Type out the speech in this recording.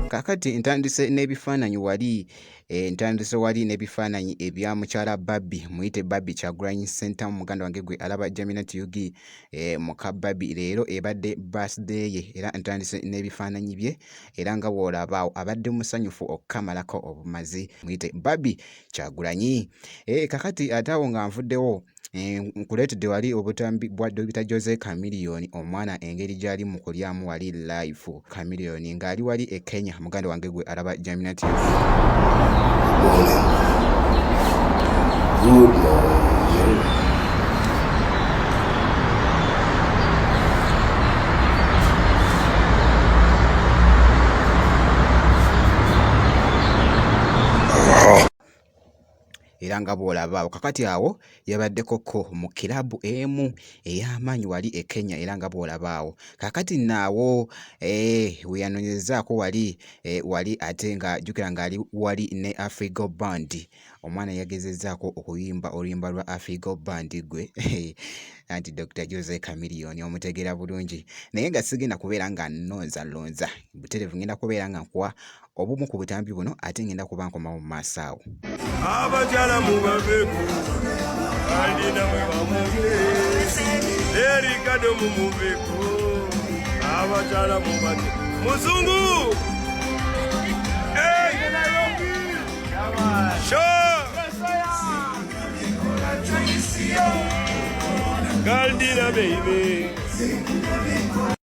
Kakati ntandise n'ebifaananyi wali ntandise wali n'ebifaananyi ebya mukyala Barbie, muyite Barbie Kyagulanyi Ssentamu, muganda wange gwe alaba Jaminat Yugi, muka Barbie leero ebadde birthday ye era ntandise n'ebifaananyi bye era nga bw'olaba awo abadde musanyufu okukamalako obumazi, muyite Barbie Kyagulanyi. Kakati ate awo nga nvuddewo nkuleetedde wali obutambi bwa Dr. Jose Chameleone, omwana engeri gy'ali mu kulyamu wali life. Chameleone ng'ali wali e Kenya, muganda wange gwe alaba Jaminat Yugi. Good morning. Era nga bw'olaba awo kakati awo yabaddekoko mu kirabu emu ey'amaanyi wali e Kenya era nga bw'olaba awo kakati naawo we yanoonyezaako wali ate nga jjukira ng'ali wali ne Afrigo Band. Omwana yagezezzaako okuyimba oluyimba lwa Afrigo Band gwe anti Dr. Jose Chameleone omutegeera bulungi, naye nga sigenda kubeera nga nnonzalonza butereevu, ngenda kubeera nga nkuwa obumu ku butambi buno ate ngenda kuba nkomawo mu maaso awo. Abakyala mubaveeko kandi namwe bamuve erikado mumuveeko abakyala mubate muzungu Galdina baby.